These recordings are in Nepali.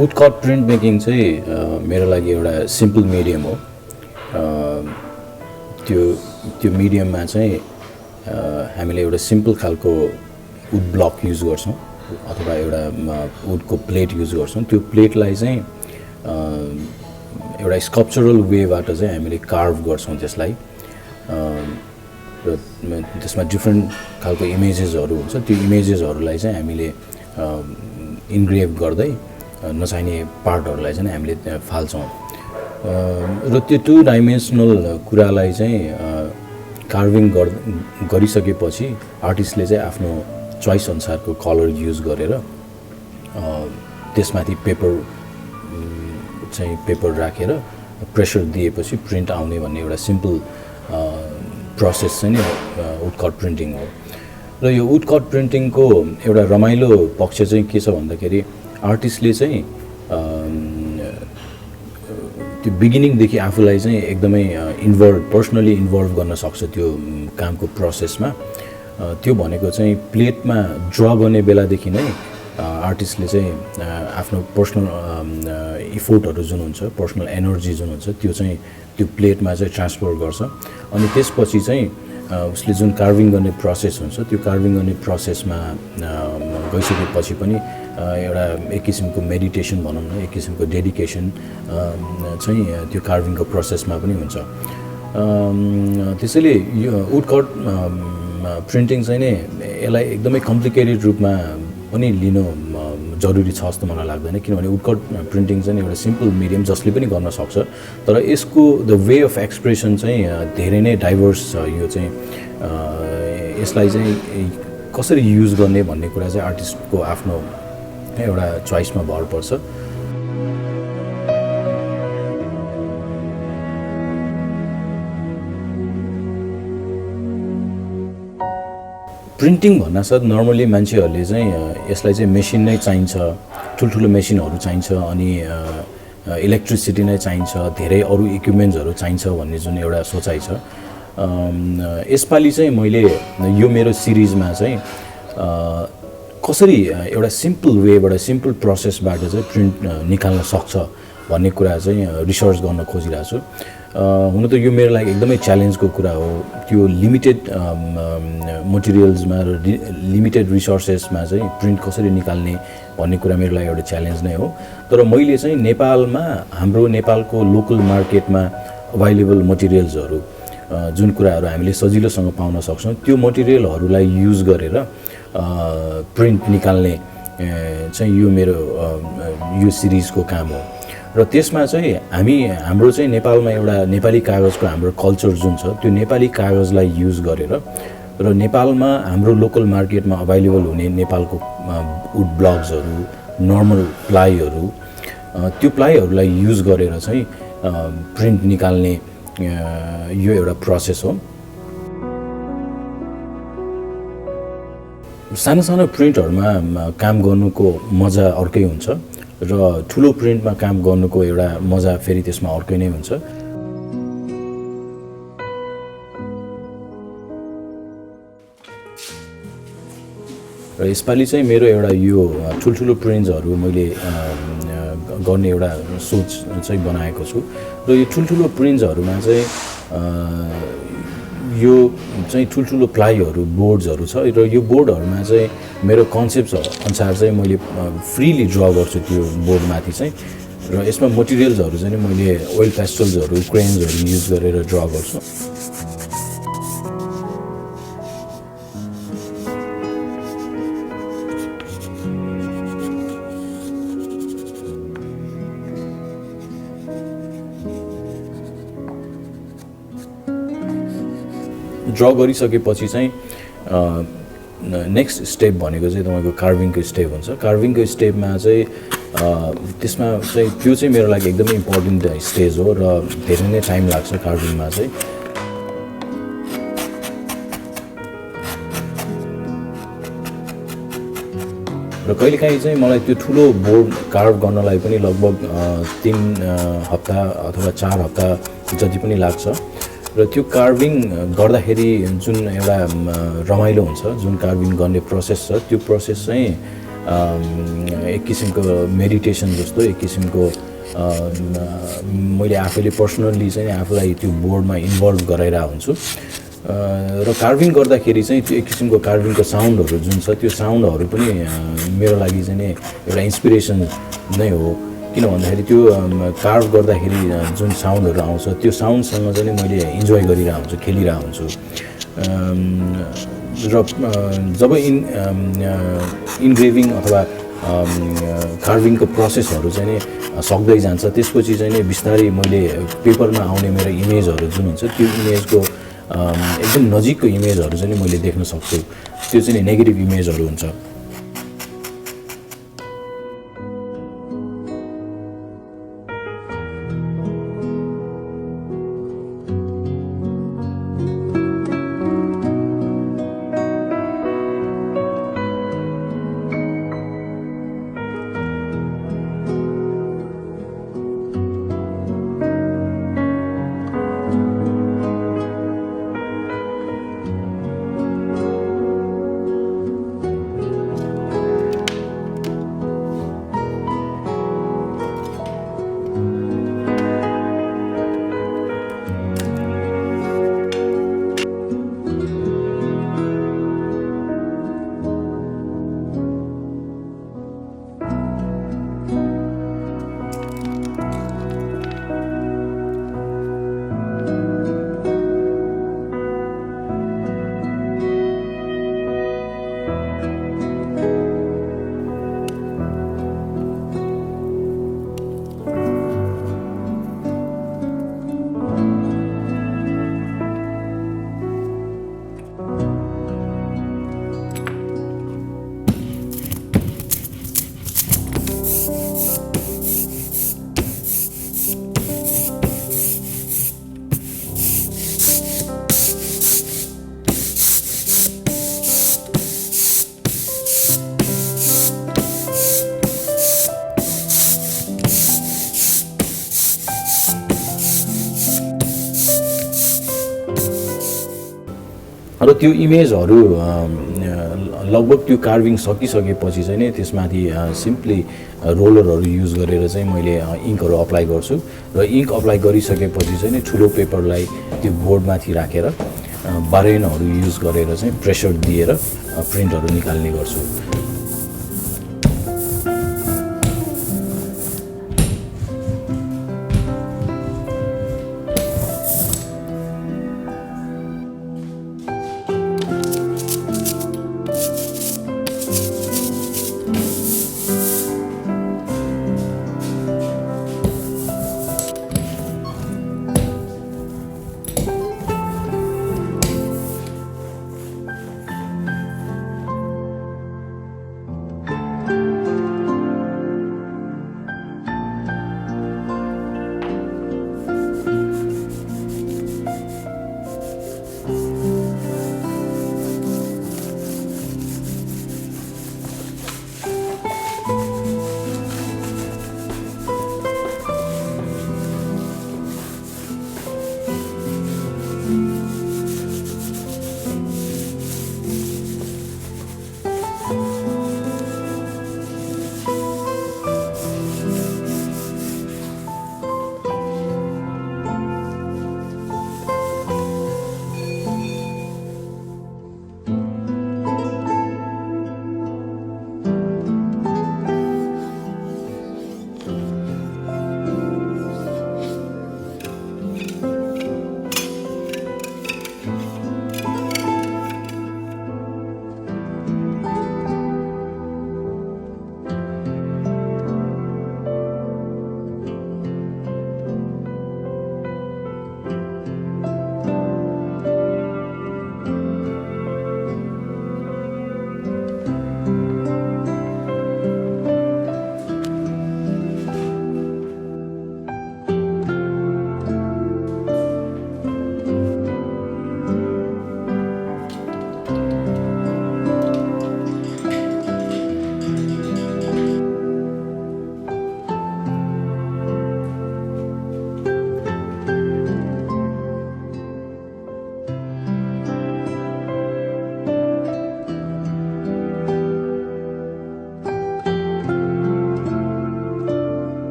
वुडकट प्रिन्ट मेकिङ चाहिँ मेरो लागि एउटा सिम्पल मिडियम हो। त्यो मिडियममा चाहिँ हामीले एउटा सिम्पल खालको वुड ब्लक युज गर्छौँ अथवा एउटा वुडको प्लेट युज गर्छौँ। त्यो प्लेटलाई चाहिँ एउटा स्कल्पचरल वेबाट चाहिँ हामीले कार्भ गर्छौँ त्यसलाई, र त्यसमा डिफ्रेन्ट खालको इमेजेसहरू हुन्छ। त्यो इमेजेसहरूलाई चाहिँ हामीले इन्ग्रेभ गर्दै नचाहिने पार्टहरूलाई चाहिँ हामीले फाल्छौँ, र त्यो 2 डाइमेन्सनल कुरालाई चाहिँ कार्भिङ गरिसकेपछि आर्टिस्टले चाहिँ आफ्नो चोइस अनुसारको कलर युज गरेर त्यसमाथि पेपर राखेर प्रेसर दिएपछि प्रिन्ट आउने भन्ने एउटा सिम्पल प्रोसेस चाहिँ नि वुडकट प्रिन्टिङ हो। र यो वुडकट प्रिन्टिङको एउटा रमाइलो पक्ष चाहिँ के छ भन्दाखेरि आर्टिस्टले चाहिँ त्यो बिगिनिङदेखि आफूलाई चाहिँ एकदमै पर्सनली इन्भल्भ गर्न सक्छ त्यो कामको प्रोसेसमा। त्यो भनेको चाहिँ प्लेटमा ड्र गर्ने बेलादेखि नै आर्टिस्टले चाहिँ आफ्नो पर्सनल इफोर्टहरू जुन हुन्छ, पर्सनल एनर्जी जुन हुन्छ, त्यो चाहिँ त्यो प्लेटमा चाहिँ ट्रान्सफर गर्छ। अनि त्यसपछि चाहिँ उसले जुन कार्भिङ गर्ने प्रोसेस हुन्छ, त्यो कार्भिङ गर्ने प्रोसेसमा गइसकेपछि पनि एउटा एक किसिमको मेडिटेसन भनौँ न, एक किसिमको डेडिकेसन चाहिँ त्यो कार्भिङको प्रोसेसमा पनि हुन्छ। त्यसैले यो वुडकट प्रिन्टिङ चाहिँ नै यसलाई एकदमै कम्प्लिकेटेड रूपमा पनि लिनु जरुरी छ जस्तो मलाई लाग्दैन, किनभने वुडकट प्रिन्टिङ चाहिँ एउटा सिम्पल मिडियम जसले पनि गर्न सक्छ। तर यसको द वे अफ एक्सप्रेसन चाहिँ धेरै नै डाइभर्स छ। यो चाहिँ यसलाई चाहिँ कसरी युज गर्ने भन्ने कुरा चाहिँ आर्टिस्टको आफ्नो एउटा चोइसमा भर पर्छ। प्रिन्टिङ भन्नासाथ नर्मली मान्छेहरूले चाहिँ यसलाई चाहिँ मेसिन नै चाहिन्छ, ठुल्ठुलो मेसिनहरू चाहिन्छ, अनि इलेक्ट्रिसिटी नै चाहिन्छ, धेरै अरू इक्विपमेन्ट्सहरू चाहिन्छ भन्ने जुन एउटा सोचाइ छ। यसपालि चाहिँ मैले यो मेरो सिरिजमा चाहिँ कसरी एउटा सिम्पल वेबाट, सिम्पल प्रोसेसबाट चाहिँ प्रिन्ट निकाल्न सक्छ भन्ने कुरा चाहिँ रिसर्च गर्न खोजिरहेको छु। हुन त यो मेरो लागि एकदमै च्यालेन्जको कुरा हो। त्यो लिमिटेड मटेरियल्समा र लिमिटेड रिसोर्सेसमा चाहिँ प्रिन्ट कसरी निकाल्ने भन्ने कुरा मेरो लागि एउटा च्यालेन्ज नै हो। तर मैले चाहिँ हाम्रो नेपालको लोकल मार्केटमा अभाइलेबल मटेरियल्सहरू, जुन कुराहरू हामीले सजिलोसँग पाउन सक्छौँ, त्यो मटेरियलहरूलाई युज गरेर प्रिन्ट निकाल्ने चाहिँ यो मेरो यो सिरिजको काम हो। र त्यसमा चाहिँ हाम्रो चाहिँ नेपालमा एउटा नेपाली कागजको हाम्रो कल्चर जुन छ, त्यो नेपाली कागजलाई युज गरेर र नेपालमा हाम्रो लोकल मार्केटमा अभाइलेबल हुने नेपालको वुड ब्लक्सहरू, नर्मल प्लाईहरू, त्यो प्लाईहरूलाई युज गरेर चाहिँ प्रिन्ट निकाल्ने यो एउटा प्रोसेस हो। सानो सानो प्रिन्टहरूमा काम गर्नुको मजा अर्कै हुन्छ र ठुलो प्रिन्टमा काम गर्नुको एउटा मजा फेरि त्यसमा अर्कै नै हुन्छ। र यसपालि चाहिँ मेरो एउटा यो ठुल्ठुलो प्रिन्ट्सहरू मैले गर्ने एउटा सोच चाहिँ बनाएको छु। र यो ठुल्ठुलो प्रिन्ट्सहरूमा चाहिँ यो चाहिँ ठुल्ठुलो प्लाईहरू, बोर्ड्सहरू छ, र यो बोर्डहरूमा चाहिँ मेरो कन्सेप्ट अनुसार चाहिँ मैले फ्रीली ड्र गर्छु त्यो बोर्डमाथि चाहिँ। र यसमा मटेरियल्सहरू चाहिँ मैले ओइल पेस्टल्सहरू, क्रेन्सहरू युज गरेर ड्र गर्छु। ड्र गरिसकेपछि चाहिँ नेक्स्ट स्टेप भनेको चाहिँ तपाईँको कार्भिङको स्टेप हुन्छ। कार्भिङको स्टेपमा चाहिँ त्यसमा चाहिँ त्यो चाहिँ मेरो लागि एकदमै इम्पोर्टेन्ट स्टेज हो र धेरै नै टाइम लाग्छ कार्भिङमा चाहिँ। र कहिलेकाहीँ चाहिँ मलाई त्यो ठुलो बोर्ड कार्भ गर्नलाई पनि लगभग 3 हप्ता अथवा 4 हप्ता जति पनि लाग्छ। र त्यो कार्भिङ गर्दाखेरि जुन एउटा रमाइलो हुन्छ, जुन कार्भिङ गर्ने प्रोसेस छ, त्यो प्रोसेस चाहिँ एक किसिमको मेडिटेसन जस्तो, एक किसिमको मैले आफैले पर्सनल्ली चाहिँ आफूलाई त्यो बोर्डमा इन्भल्भ गराइरहेको हुन्छु र कार्भिङ गर्दाखेरि चाहिँ त्यो एक किसिमको कार्भिङको साउन्डहरू जुन छ त्यो साउन्डहरू पनि मेरो लागि चाहिँ एउटा इन्सपिरेसन नै हो। किन भन्दाखेरि त्यो कार्भ गर्दाखेरि जुन साउन्डहरू आउँछ त्यो साउन्डसँग चाहिँ मैले इन्जोय गरिरहेको हुन्छु, खेलिरहेको हुन्छु र जब इन्ग्रेभिङ अथवा कार्भिङको प्रोसेसहरू चाहिँ सक्दै जान्छ त्यसपछि चाहिँ बिस्तारै मैले पेपरमा आउने मेरो इमेजहरू जुन हुन्छ त्यो इमेजको एकदम नजिकको इमेजहरू चाहिँ मैले देख्न सक्छु। त्यो चाहिँ नेगेटिभ इमेजहरू हुन्छ। र त्यो इमेजहरू लगभग त्यो कार्भिङ सकिसकेपछि चाहिँ त्यसमाथि सिम्पली रोलरहरू युज गरेर चाहिँ मैले इङ्कहरू अप्लाई गर्छु र इङ्क अप्लाई गरिसकेपछि चाहिँ ठुलो पेपरलाई त्यो बोर्डमाथि राखेर बारेनहरू युज गरेर चाहिँ प्रेसर दिएर प्रिन्टहरू निकाल्ने गर्छु।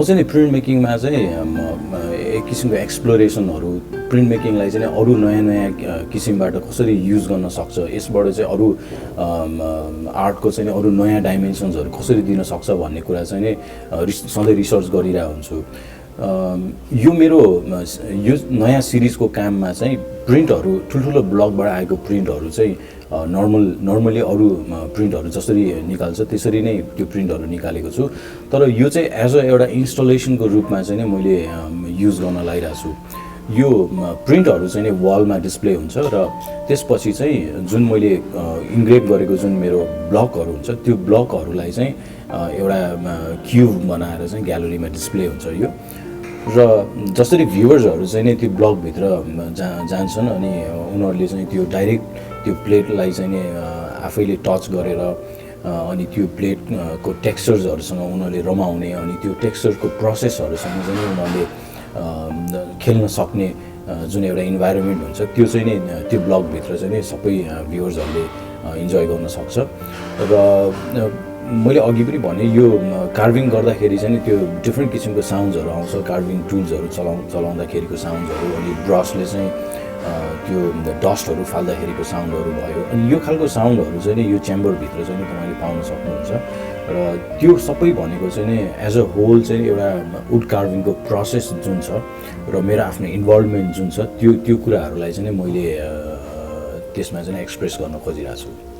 चाहिँ नि प्रिन्ट मेकिङमा चाहिँ एक किसिमको एक्सप्लोरेसनहरू प्रिन्ट मेकिङलाई चाहिँ अरू नयाँ नयाँ किसिमबाट कसरी युज गर्न सक्छ, यसबाट चाहिँ अरू आर्टको चाहिँ अरू नयाँ डाइमेन्सन्सहरू कसरी दिन सक्छ भन्ने कुरा चाहिँ नि सधैँ रिसर्च गरिरहेको हुन्छु। यो मेरो यो नयाँ सिरिजको काममा चाहिँ प्रिन्टहरू ठुल्ठुलो ब्लगबाट आएको प्रिन्टहरू चाहिँ नर्मली अरू प्रिन्टहरू जसरी निकाल्छ त्यसरी नै त्यो प्रिन्टहरू निकालेको छु। तर यो चाहिँ एज अ एउटा इन्स्टलेसनको रूपमा चाहिँ नै मैले युज गर्न लागिरहेको छु। यो प्रिन्टहरू चाहिँ नि वालमा डिस्प्ले हुन्छ र त्यसपछि चाहिँ जुन मैले इन्ग्रेभ गरेको जुन मेरो ब्लकहरू हुन्छ त्यो ब्लकहरूलाई चाहिँ एउटा क्युब बनाएर चाहिँ ग्यालरीमा डिस्प्ले हुन्छ यो। र जसरी भ्युवर्सहरू चाहिँ नि त्यो ब्लगभित्र जान्छन् अनि उनीहरूले चाहिँ त्यो डाइरेक्ट त्यो प्लेटलाई चाहिँ नि आफैले टच गरेर अनि त्यो प्लेटको टेक्स्चर्सहरूसँग उनीहरूले रमाउने अनि त्यो टेक्स्चरको प्रोसेसहरूसँग चाहिँ उनीहरूले खेल्न सक्ने जुन एउटा इन्भाइरोमेन्ट हुन्छ त्यो चाहिँ नि त्यो ब्लगभित्र चाहिँ नि सबै भ्युवर्सहरूले इन्जोय गर्न सक्छ। र मैले अघि पनि भने यो कार्भिङ गर्दाखेरि चाहिँ नि त्यो डिफ्रेन्ट किसिमको साउन्ड्सहरू आउँछ, कार्भिङ टुल्सहरू चलाउँदाखेरिको साउन्ड्सहरू, अनि ब्रसले चाहिँ त्यो डस्टहरू फाल्दाखेरिको साउन्डहरू भयो। अनि यो खालको साउन्डहरू चाहिँ नि यो च्याम्बरभित्र चाहिँ नि तपाईँले पाउन सक्नुहुन्छ। र त्यो सबै भनेको चाहिँ नि एज अ होल चाहिँ एउटा वुड कार्भिङको प्रोसेस जुन छ र मेरो आफ्नो इन्भल्भमेन्ट जुन छ त्यो कुराहरूलाई चाहिँ नि मैले त्यसमा चाहिँ एक्सप्रेस गर्न खोजिरहेको छु।